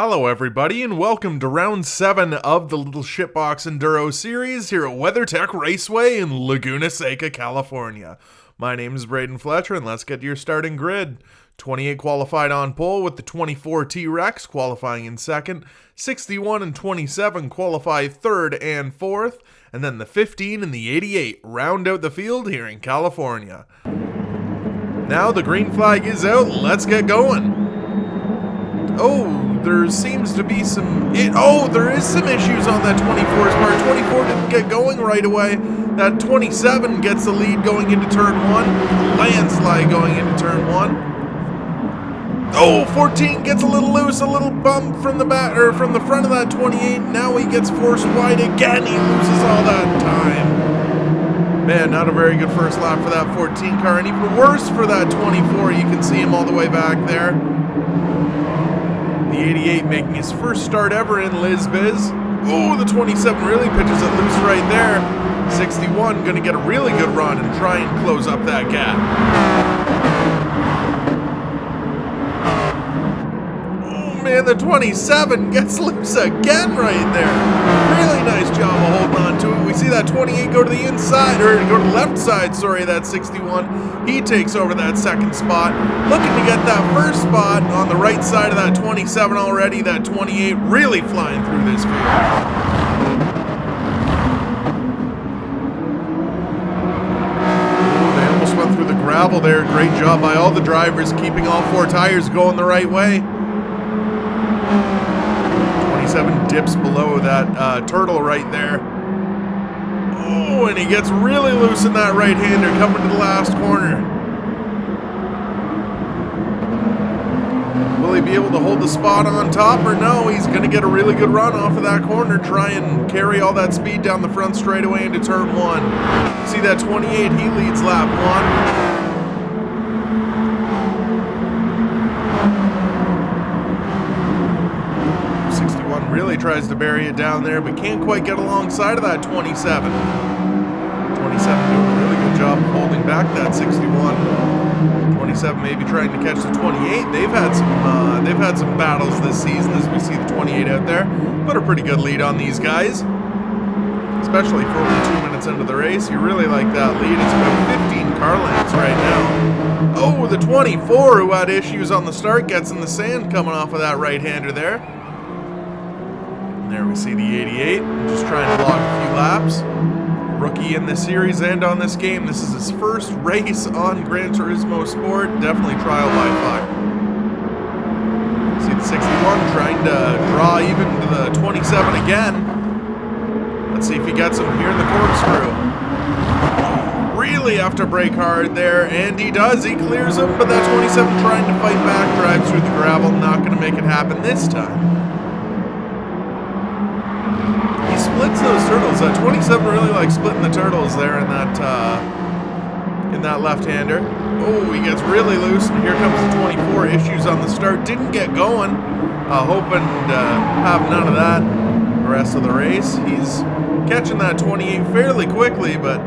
Hello everybody and welcome to round 7 of the Little Shitbox Enduro series here at Weathertech Raceway in Laguna Seca, California. My name is Braden Fletcher and let's get to your starting grid. 28 qualified on pole with the 24 T-Rex qualifying in second, 61 and 27 qualify third and fourth, and then the 15 and the 88 round out the field here in California. Now the green flag is out, let's get going. Oh, there seems to be there is some issues on that 24's part. 24 didn't get going right away. That 27 gets the lead going into turn 1. Landslide going into turn 1. Oh, 14 gets a little loose, a little bump from the back or from the front of that 28. Now he gets forced wide again. He loses all that time. Man, not a very good first lap for that 14 car, and even worse for that 24. You can see him all the way back there. The 88 making his first start ever in Lisbiz. Oh, the 27 really pitches it loose right there. 61 going to get a really good run and try and close up that gap. Oh man, the 27 gets loose again right there. Really nice job of holding on to it. We see that 28 go to the inside, or go to the left side, sorry, that 61. He takes over that second spot. Looking to get that first spot on the right side of that 27 already. That 28 really flying through this field. They almost went through the gravel there. Great job by all the drivers keeping all four tires going the right way. 27 dips below that turtle right there. Oh, and he gets really loose in that right-hander coming to the last corner. Will he be able to hold the spot on top or no? He's going to get a really good run off of that corner, try and carry all that speed down the front straightaway into turn 1. See that 28, he leads lap 1. Really tries to bury it down there, but can't quite get alongside of that 27. 27 doing a really good job of holding back that 61. 27 maybe trying to catch the 28. They've had some battles this season as we see the 28 out there. Put a pretty good lead on these guys, especially for only 2 minutes into the race. You really like that lead. It's about 15 car lengths right now. Oh, the 24 who had issues on the start gets in the sand coming off of that right-hander there. There we see the 88, just trying to log a few laps. Rookie in this series and on this game. This is his first race on Gran Turismo Sport. Definitely trial by fire. See the 61 trying to draw even to the 27 again. Let's see if he gets him here in the corkscrew. Really have to brake hard there, and he does. He clears him, but that 27 trying to fight back, drives through the gravel. Not going to make it happen this time. Splits those turtles. That 27 really likes splitting the turtles there in that left-hander. Oh, he gets really loose, and here comes the 24. Issues on the start. Didn't get going. Hoping to have none of that the rest of the race. He's catching that 28 fairly quickly, but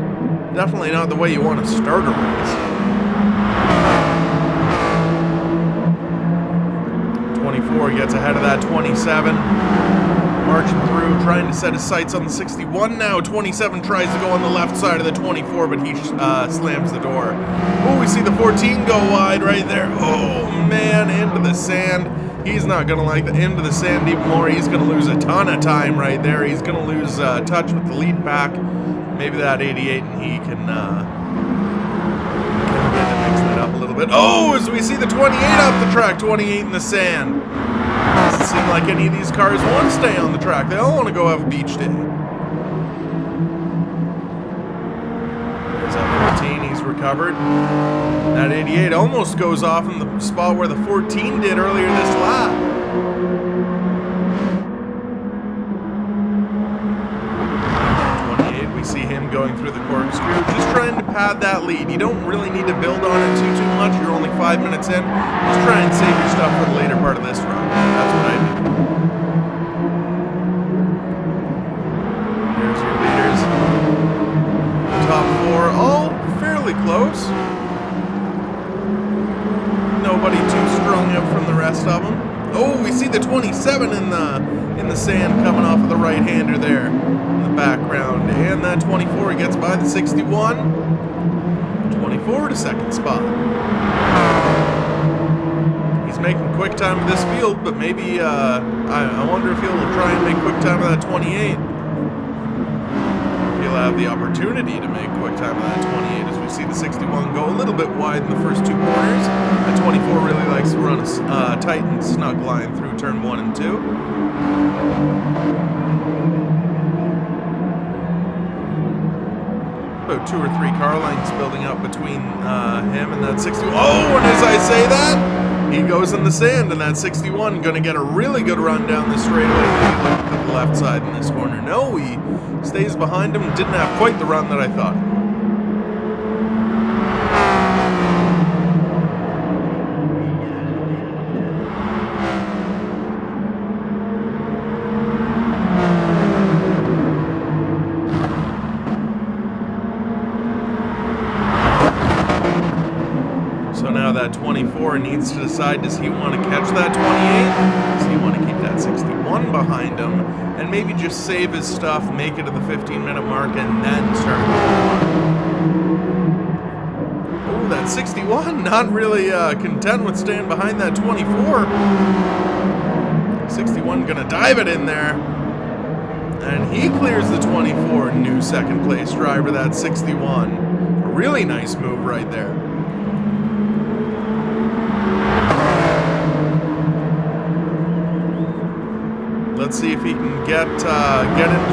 definitely not the way you want to start a race. 24 gets ahead of that 27. Marching through, trying to set his sights on the 61 now. 27 tries to go on the left side of the 24, but he slams the door. Oh, we see the 14 go wide right there. Oh, man, into the sand. He's not going to like the into the sand even more. He's going to lose a ton of time right there. He's going to lose touch with the lead pack. Maybe that 88, and he can mix that up a little bit. Oh, as we see the 28 off the track, 28 in the sand. Doesn't seem like any of these cars want to stay on the track. They all want to go have a beach day. There's that 14, he's recovered. That 88 almost goes off in the spot where the 14 did earlier this lap. 28, we see him going through the corkscrew, just trying to pad that lead. You don't really need to build on it too much. You're only 5 minutes in. Just try and save your stuff for the later part of this run. That's what I do. There's your leaders. Top 4, all fairly close. Nobody too strung out from the rest of them. Oh, we see the 27 67 in the sand coming off of the right-hander there in the background. And that 24 gets by the 61. 24 to second spot. He's making quick time of this field, but maybe I wonder if he'll try and make quick time of that 28. He'll have the opportunity to make quick time of that 28 as we see the 61 go a little bit wide in the first two corners. That 24 really likes to run a tight and snug line through turn 1 and 2. About 2 or 3 car lengths building up between him and that 61. Oh, and as I say that, he goes in the sand, and that 61 going to get a really good run down the straightaway. Look to the left side in this corner. No, he stays behind him. Didn't have quite the run that I thought. So now that 24 needs to decide, does he want to catch that 28? Does he want to keep that 61 behind him and maybe just save his stuff, make it to the 15-minute mark, and then start going? Oh, that 61 not really content with staying behind that 24. 61 gonna dive it in there. And he clears the 24. New second place driver, that 61. A really nice move right there. Let's see if he can get into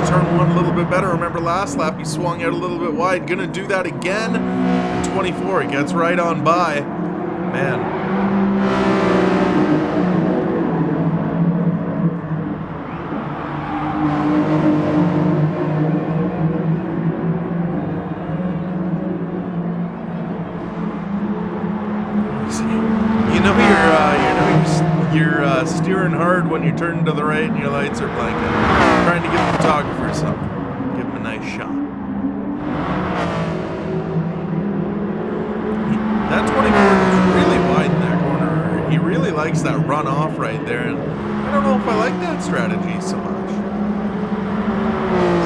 turn 1 a little bit better. Remember last lap he swung out a little bit wide. Gonna do that again. And 24, he gets right on by. Man. You're steering hard when you turn to the right and your lights are blinking. Trying to give the photographer something. Give him a nice shot. That 24 is really wide in that corner. He really likes that run off right there, and I don't know if I like that strategy so much.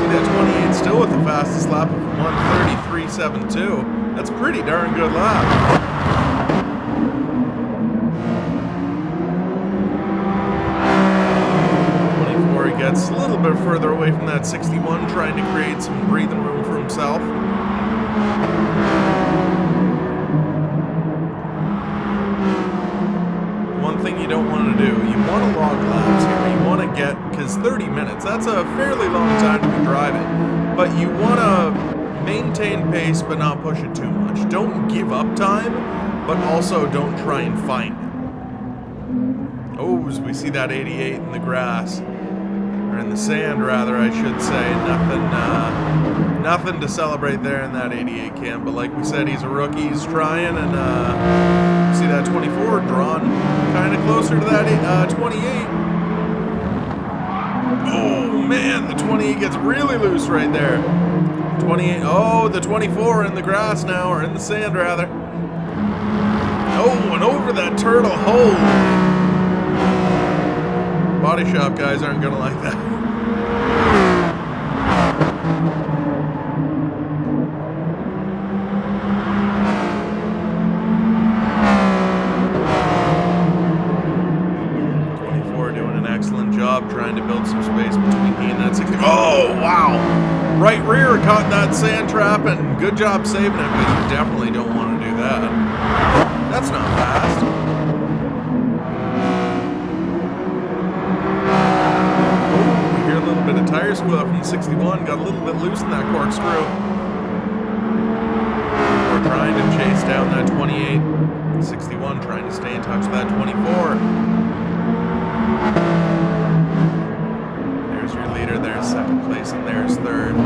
See that 28 still with the fastest lap of 1:33.72. That's a pretty darn good lap. Gets a little bit further away from that 61, trying to create some breathing room for himself. One thing you don't want to do, you want to log laps here. You want to get, because 30 minutes, that's a fairly long time to be driving, but you want to maintain pace but not push it too much. Don't give up time, but also don't try and find it. Oh, as we see that 88 in the grass. Or in the sand, rather, I should say. Nothing to celebrate there in that 88 cam. But like we said, he's a rookie. He's trying, and see that 24 drawn kind of closer to that 28. Oh man, the 28 gets really loose right there. 28. Oh, the 24 in the grass now, or in the sand rather. Oh, and over that turtle hole. Body shop guys aren't gonna like that. Doing an excellent job trying to build some space between he and that 60. Oh, wow! Right rear caught that sand trap, and good job saving it, but you definitely don't want to do that. That's not fast. Bit of tire squeal from the 61, got a little bit loose in that corkscrew. We're trying to chase down that 28. 61 trying to stay in touch with that 24. There's your leader, there's second place, and there's third.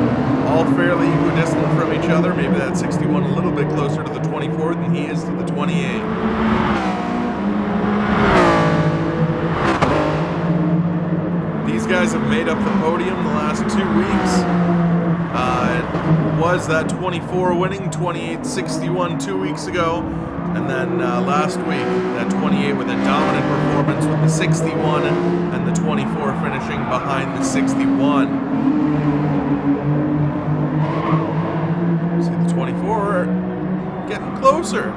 All fairly equidistant from each other. Maybe that 61 a little bit closer to the 24 than he is to the 28. These guys have made up the podium the last 2 weeks. It was that 24 winning, 28-61 2 weeks ago. And then last week, that 28 with a dominant performance with the 61 and the 24 finishing behind the 61. See the 24 getting closer.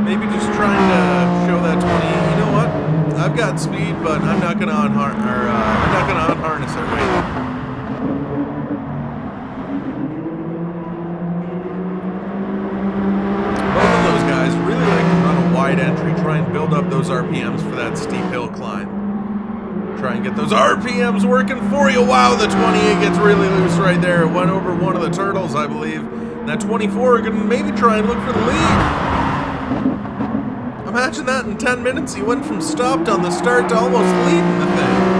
Maybe just trying to show that 20. You know what? I've got speed, but I'm not going to unharness it. Right. Really like to run a wide entry, try and build up those RPMs for that steep hill climb. Try and get those RPMs working for you. Wow, the 28 gets really loose right there. It went over one of the turtles, I believe. And that 24 going to maybe try and look for the lead. Imagine that in 10 minutes. He went from stopped on the start to almost leading the thing.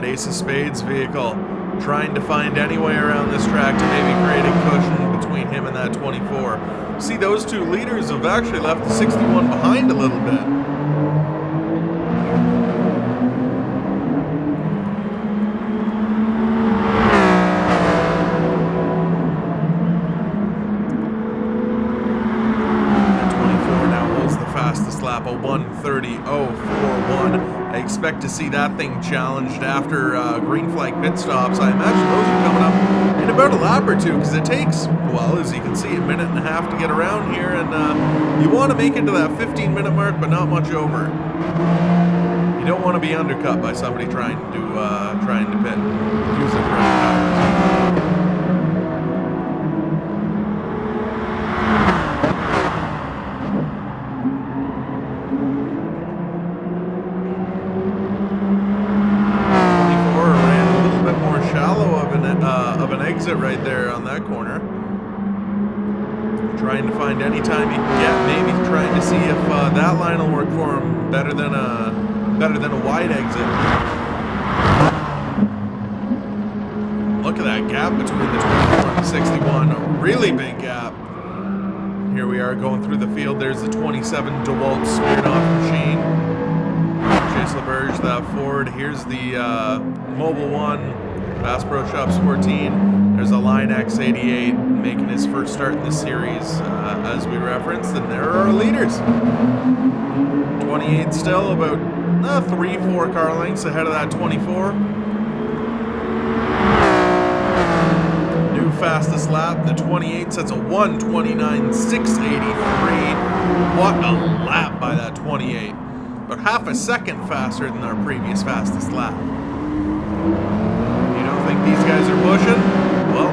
Ace of Spades vehicle trying to find any way around this track to maybe create a cushion between him and that 24. See, those two leaders have actually left the 61 behind a little bit. That 24 now holds the fastest lap, a 1:30.041. I expect to see that thing challenged after green flag pit stops. I imagine those are coming up in about a lap or two because it takes, well, as you can see, a minute and a half to get around here, and you want to make it to that 15-minute mark, but not much over. You don't want to be undercut by somebody trying to pit. Use it for any power. Exit right there on that corner. Trying to find any time he can get, maybe trying to see if that line will work for him better than a wide exit. Look at that gap between the 24 and the 61, a really big gap. Here we are going through the field. There's the 27 DeWalt Smirnoff machine. Chase LaBerge, that Ford. Here's the Mobile One. Bass Pro Shops 14. There's a Line X88 making his first start in the series, as we referenced, and there are our leaders. 28 still about 3-4 car lengths ahead of that 24. New fastest lap, the 28 sets a 1:29.683. What a lap by that 28. About half a second faster than our previous fastest lap. Think these guys are pushing? Well,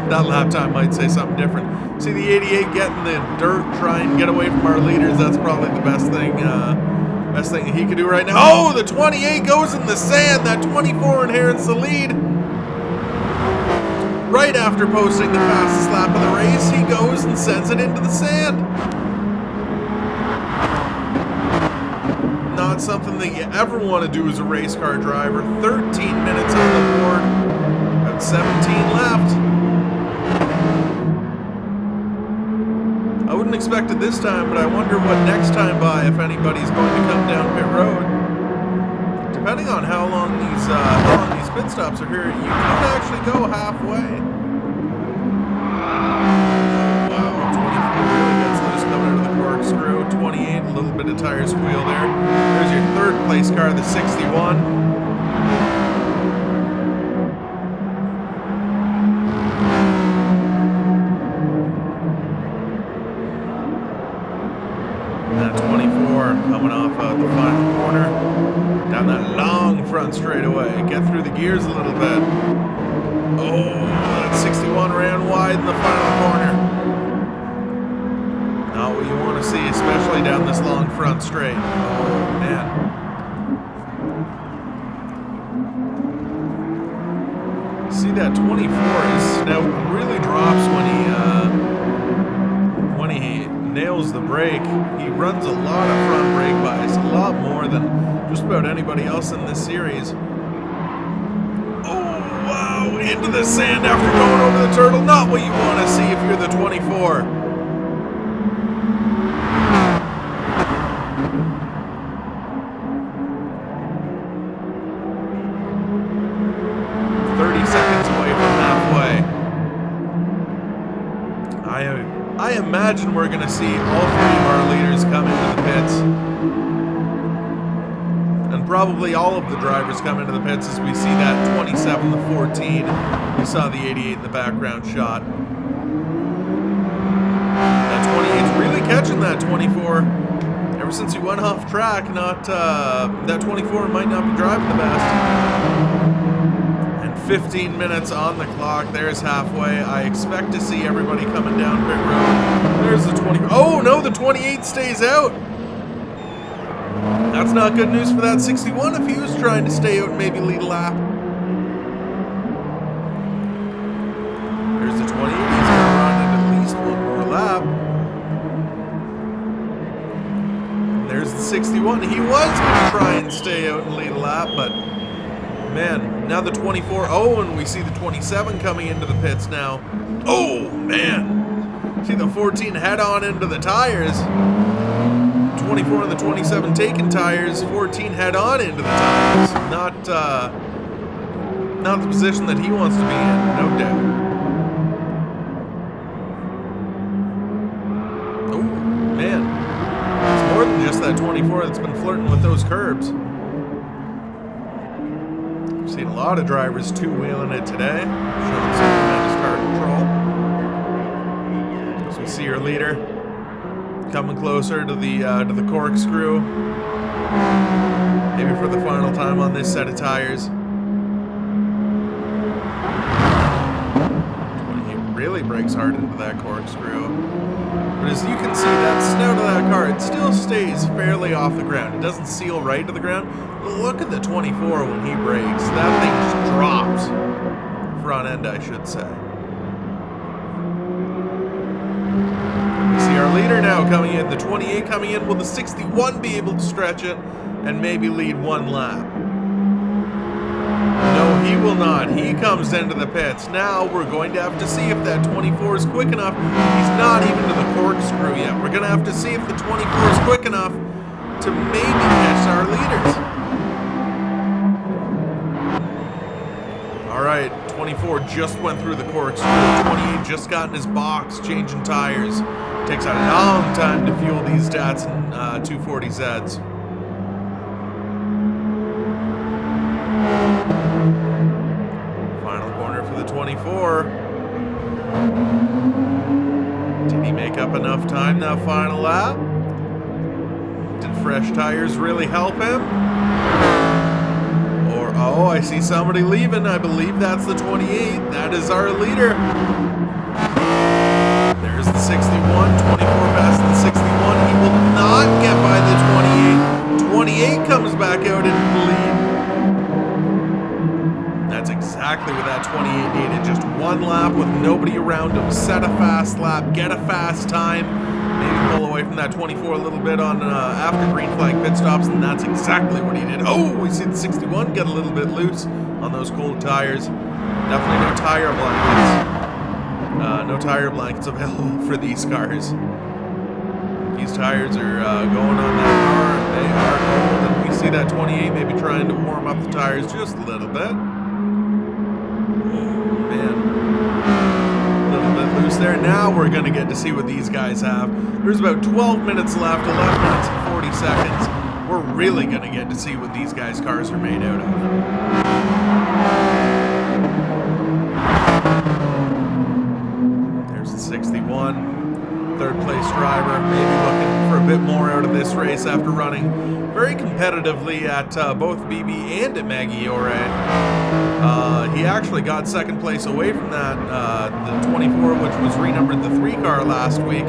that lap time might say something different. See the 88 getting the dirt, try and get away from our leaders. That's probably the best thing he could do right now. Oh, the 28 goes in the sand. That 24 inherits the lead. Right after posting the fastest lap of the race, he goes and sends it into the sand. Not something that you ever want to do as a race car driver. 13 minutes on the board. 17 left. I wouldn't expect it this time, but I wonder what next time by, if anybody's going to come down pit road. Depending on how long these pit stops are here, you could actually go halfway. Wow, 24 really gets loose coming out of the corkscrew. 28, a little bit of tire squeal there. There's your third place car, the 61. Coming off the final corner, down that long front straightaway, get through the gears a little bit. Oh, that 61 ran wide in the final corner. Not what you want to see, especially down this long front straight. Oh man. See, that 24 is now really drops when he nails the brake. He runs a lot of front brake bias, a lot more than just about anybody else in this series. Oh, wow, into the sand after going over the turtle. Not what you want to see if you're the 24. imagine we're going to see all three of our leaders come into the pits. And probably all of the drivers come into the pits as we see that 27, the 14. We saw the 88 in the background shot. That 28's really catching that 24. Ever since he went off track, that 24 might not be driving the best. And 15 minutes on the clock. There's halfway. I expect to see everybody coming down pit road. There's the 20. Oh no, the 28 stays out. That's not good news for that 61 if he was trying to stay out and maybe lead a lap. There's the 28. He's going to run at least one more lap. There's the 61. He was going to try and stay out and lead a lap, but man, now the 24. Oh, and we see the 27 coming into the pits now. Oh, man. See the 14 head on into the tires. 24 and the 27 taking tires. 14 head on into the tires. Not the position that he wants to be in, no doubt. Oh, man. It's more than just that 24 that's been flirting with those curbs. I've seen a lot of drivers two-wheeling it today, showing some tremendous car control. As we see our leader coming closer to the corkscrew, maybe for the final time on this set of tires. He really brakes hard into that corkscrew. But as you can see, that snout of that car, it still stays fairly off the ground. It doesn't seal right to the ground. But look at the 24 when he brakes. That thing just drops. Front end, I should say. We see our leader now coming in. The 28 coming in. Will the 61 be able to stretch it and maybe lead one lap? No, he will not. He comes into the pits. Now we're going to have to see if that 24 is quick enough. He's not even to the corkscrew yet. We're going to have to see if the 24 is quick enough to maybe catch our leaders. All right, 24 just went through the corkscrew. 28 just got in his box, changing tires. Takes a long time to fuel these Datsun 240Zs. Final corner for the 24. Did he make up enough time that final lap? Did fresh tires really help him? Or, oh, I see somebody leaving. I believe that's the 28. That is our leader. There's the 61. 24 past the 61. He will not get by the 28. 28 comes back out into the lead. That's exactly what that 28 needed. Just one lap with nobody around him. Set a fast lap. Get a fast time. Maybe pull away from that 24 a little bit on after green flag pit stops, and that's exactly what he did. Oh, we see the 61 get a little bit loose on those cold tires. Definitely no tire blankets. No tire blankets available for these cars. These tires are going on that car. They are cold, and we see that 28 maybe trying to warm up the tires just a little bit. Loose there. Now we're going to get to see what these guys have. There's about 12 minutes left, 11 minutes and 40 seconds. We're really going to get to see what these guys' cars are made out of. There's the 61. Third place driver, maybe looking for a bit more out of this race after running very competitively at both BB and at Maggiore. He actually got second place away from that, the 24, which was renumbered the 3 car last week.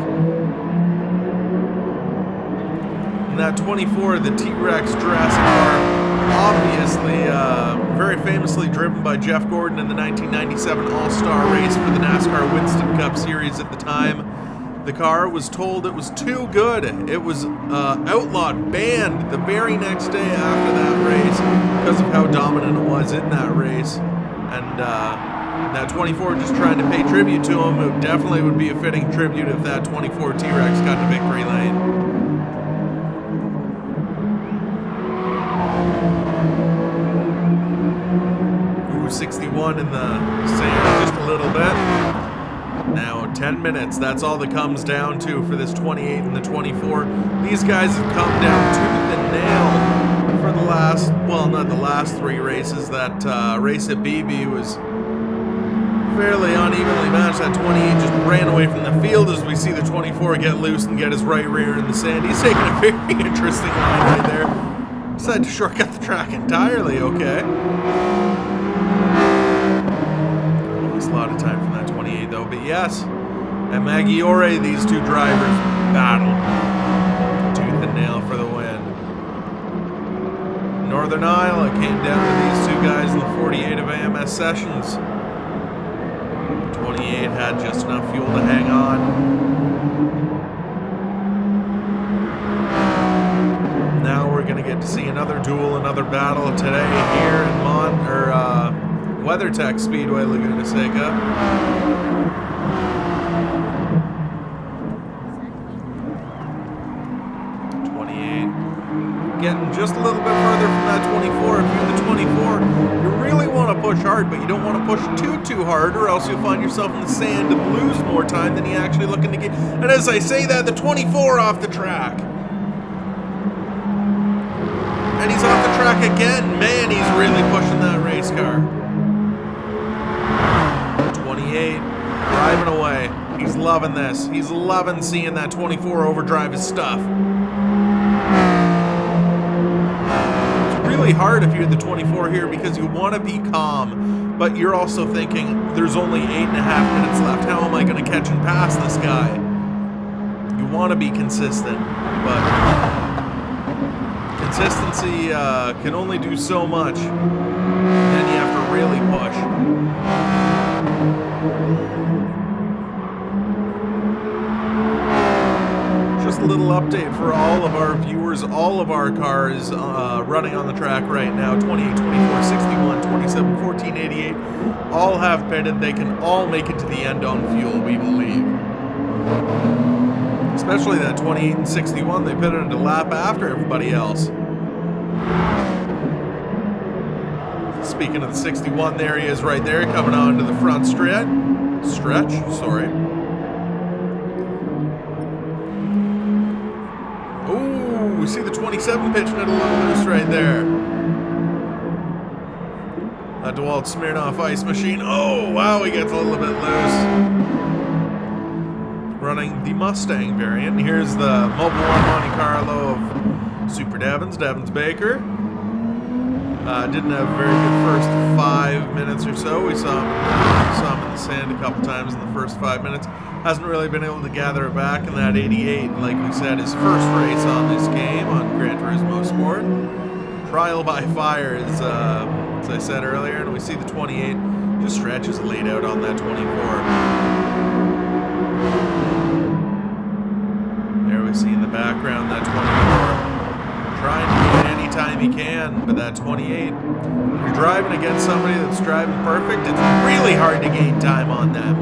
And that 24, the T-Rex Jurassic car, obviously very famously driven by Jeff Gordon in the 1997 All-Star race for the NASCAR Winston Cup Series at the time. The car was told it was too good. It was outlawed, banned the very next day after that race because of how dominant it was in that race. And that 24 just trying to pay tribute to him. It definitely would be a fitting tribute if that 24 T-Rex got to victory lane. Ooh, 61 in the sand just a little bit. Now 10 minutes, that's all that comes down to for this 28 and the 24. These guys have come down tooth and nail for the last, well, not the last 3 races. That race at BB was fairly unevenly matched. That 28 just ran away from the field as we see the 24 get loose and get his right rear in the sand. He's taking a very interesting line right there. Decided to shortcut the track entirely, okay. Lost a lot of time from that 28 though, but yes, at Maggiore, these two drivers battled tooth and nail for the win. Northern Isle, it came down to these two guys in the 48 of AMS Sessions. 28 had just enough fuel to hang on. Now we're going to get to see another duel, another battle today here in WeatherTech Speedway Laguna Seca. 28 getting just a little bit further from that 24. If you're the 24, you really want to push hard, but you don't want to push too hard, or else you'll find yourself in the sand and lose more time than you're actually looking to get. And as I say that, the 24 off the track. And he's off the track again. Man, he's really pushing that race car. 28, driving away. He's loving this. He's loving seeing that 24 overdrive his stuff. It's really hard if you're the 24 here because you want to be calm, but you're also thinking, there's only 8.5 minutes left. How am I going to catch and pass this guy? You want to be consistent, but consistency can only do so much. Then you have to really push. Just a little update for all of our viewers. All of our cars running on the track right now, 28, 24, 61, 27, 14, 88, all have pitted. They can all make it to the end on fuel, we believe. Especially that 28 and 61, they pitted a lap after everybody else. Speaking of the 61, there he is right there, coming on to the front stretch. Ooh, we see the 27 pitching it a little loose right there. That DeWalt Smirnoff ice machine. Oh, wow, he gets a little bit loose. Running the Mustang variant. Here's the Mobile 1 Monte Carlo of Super Devins Baker. Didn't have a very good first 5 minutes or so. We saw him in the sand a couple times in the first 5 minutes. Hasn't really been able to gather it back in that 88. Like we said, his first race on this game on Gran Turismo Sport. Trial by fire, as I said earlier, and we see the 28 just stretches laid out on that 24. There we see in the background that 24 trying to get any time he can, but that 28, if you're driving against somebody that's driving perfect, it's really hard to gain time on them.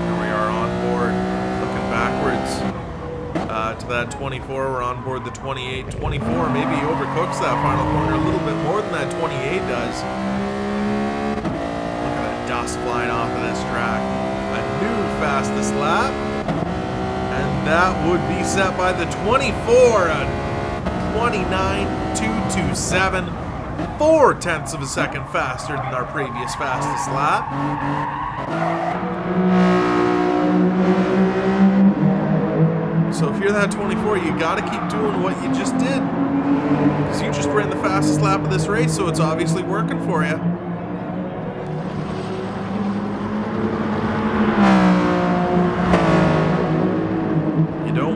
Here we are on board, looking backwards to that 24. We're on board the 28. 24 maybe overcooks that final corner a little bit more than that 28 does. Dust flying off of this track. A new fastest lap. And that would be set by the 24 at 29.227. 0.4 of a second faster than our previous fastest lap. So if you're that 24, you gotta keep doing what you just did. Because you just ran the fastest lap of this race, so it's obviously working for you.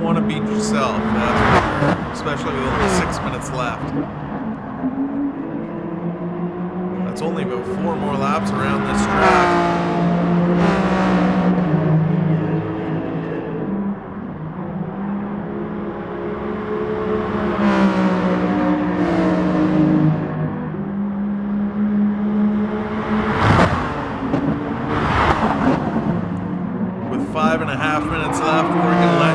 Want to beat yourself, that's for sure, especially with only 6 minutes left. That's only about 4 more laps around this track. With 5.5 minutes left, we're going to let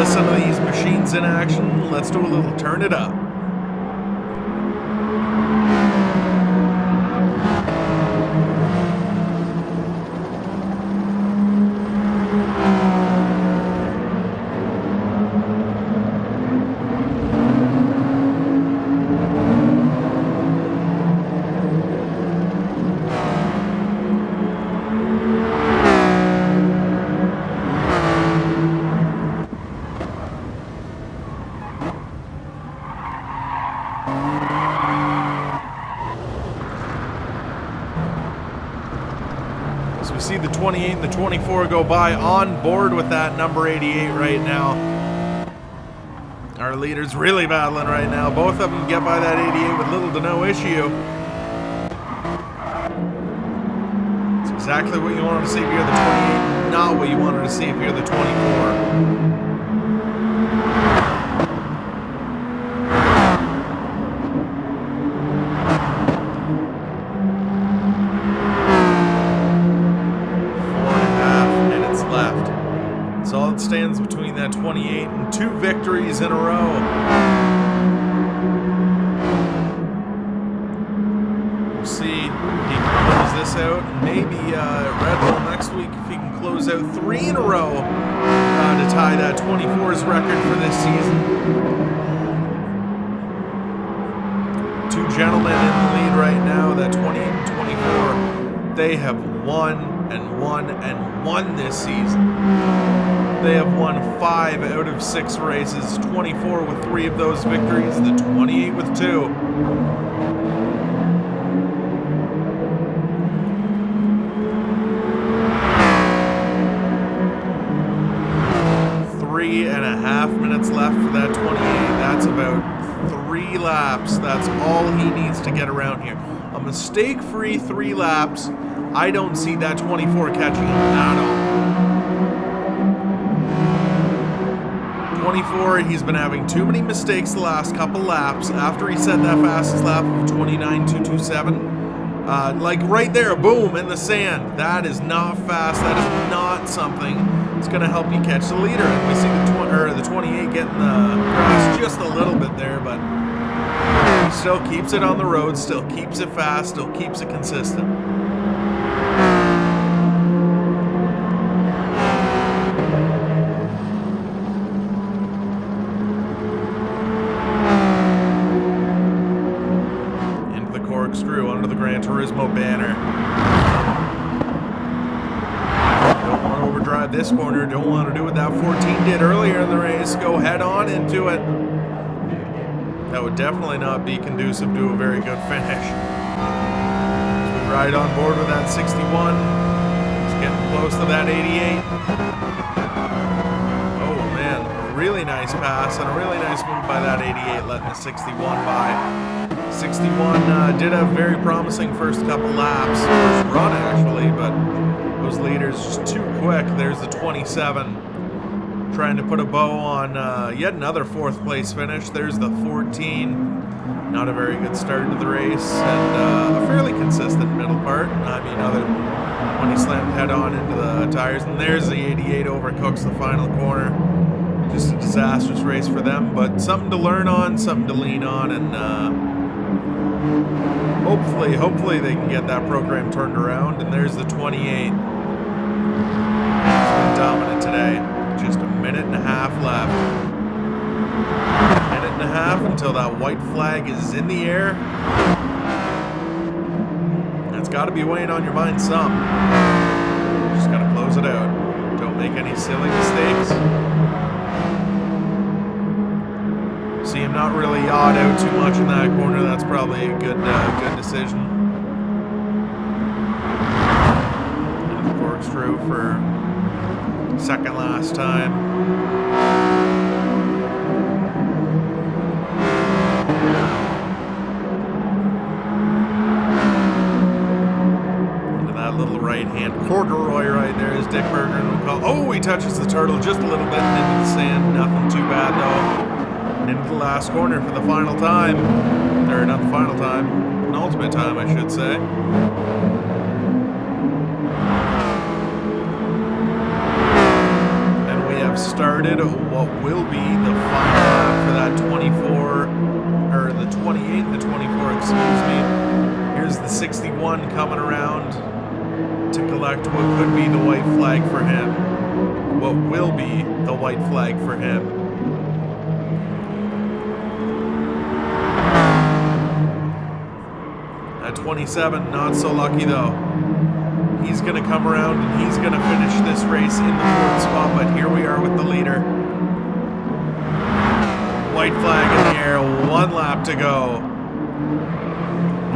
listen to these machines in action. Let's do a little turn it up. So we see the 28 and the 24 go by on board with that number 88 right now. Our leader's really battling right now. Both of them get by that 88 with little to no issue. It's exactly what you wanted to see if you're the 28, not what you wanted to see if you're the 24. Stands between that 28 and 2 victories in a row. We'll see if he can close this out. Maybe Red Bull next week if he can close out 3 in a row to tie that 24's record for this season. 2 gentlemen in the lead right now, that 28 and 24. They have won and won and won this season. They have won 5 out of 6 races, 24 with 3 of those victories, the 28 with 2. Three and a half minutes left for that 28. That's about 3 laps. That's all he needs to get around here. A mistake-free 3 laps. I don't see that 24 catching him at all. 24, he's been having too many mistakes the last couple laps. After he set that fastest lap of 29.227, like right there, boom, in the sand. That is not fast. That is not something that's going to help you catch the leader. And we see the 28 getting the grass just a little bit there, but he still keeps it on the road, still keeps it fast, still keeps it consistent. Corkscrew under the Gran Turismo banner. Don't want to overdrive this corner. Don't want to do what that 14 did earlier in the race. Go head on into it. That would definitely not be conducive to a very good finish. As we ride on board with that 61. It's getting close to that 88. Oh man, a really nice pass and a really nice move by that 88, letting the 61 by. 61 did have very promising first couple laps, first run actually, but those leaders just too quick. There's the 27 trying to put a bow on yet another 4th place finish. There's the 14. Not a very good start to the race, and a fairly consistent middle part. I mean, other than when he slammed head on into the tires. And there's the 88 overcooks the final corner. Just a disastrous race for them, but something to learn on, something to lean on, and hopefully they can get that program turned around. And there's the 28. He's been dominant today. Just a minute and a half left. A minute and a half until that white flag is in the air. That's got to be weighing on your mind some. Just got to close it out. Don't make any silly mistakes. See him not really yawed out too much in that corner. That's probably a good decision. And the Corkscrew for second last time. Into that little right-hand corduroy right there is Dick Berger. Oh, he touches the turtle just a little bit into the sand. Nothing too bad though. And into the last corner for the final time. Or not the final time, penultimate time, I should say. And we have started what will be the final lap for that 24, or the 28 and the 24, excuse me. Here's the 61 coming around to collect what could be the white flag for him. What will be the white flag for him. At 27, not so lucky though. He's going to come around and he's going to finish this race in the 4th spot, but here we are with the leader. White flag in the air, 1 lap to go.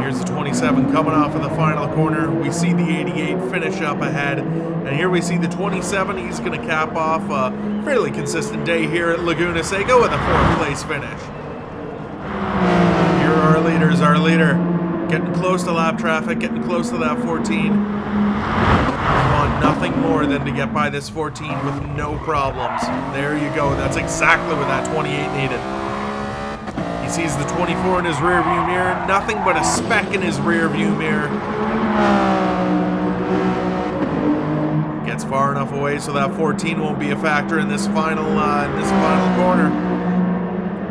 Here's the 27 coming off of the final corner. We see the 88 finish up ahead. And here we see the 27. He's going to cap off a fairly consistent day here at Laguna Seca with a 4th place finish. Here are our leaders. Our leader getting close to lap traffic, getting close to that 14. We want nothing more than to get by this 14 with no problems. There you go. That's exactly what that 28 needed. He sees the 24 in his rear view mirror, nothing but a speck in his rear view mirror. Gets far enough away so that 14 won't be a factor in this final corner.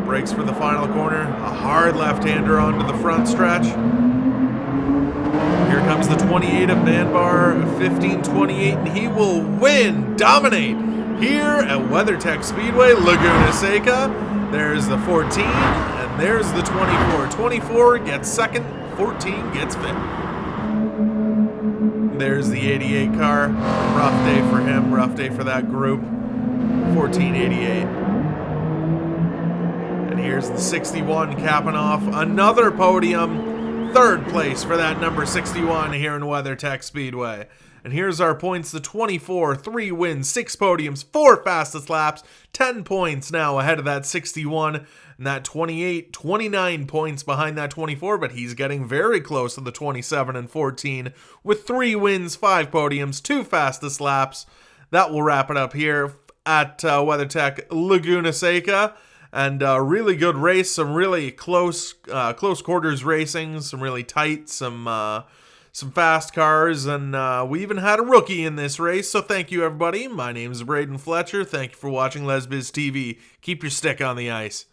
Brakes for the final corner, a hard left-hander onto the front stretch. Here comes the 28 of Nanbar, 15:28, and he will win, dominate here at WeatherTech Speedway, Laguna Seca. There's the 14, and there's the 24. 24 gets second, 14 gets fifth. There's the 88 car. Rough day for him, rough day for that group. 1488. And here's the 61 capping off another podium. 3rd place for that number 61 here in WeatherTech Speedway. And here's our points. The 24, 3 wins, 6 podiums, 4 fastest laps, 10 points now ahead of that 61. And that 28, 29 points behind that 24, but he's getting very close to the 27 and 14 with 3 wins, 5 podiums, 2 fastest laps. That will wrap it up here at WeatherTech Laguna Seca. And a really good race, some really close quarters racing, some really tight, some fast cars, and we even had a rookie in this race. So thank you, everybody. My name is Braden Fletcher. Thank you for watching LesBiz TV. Keep your stick on the ice.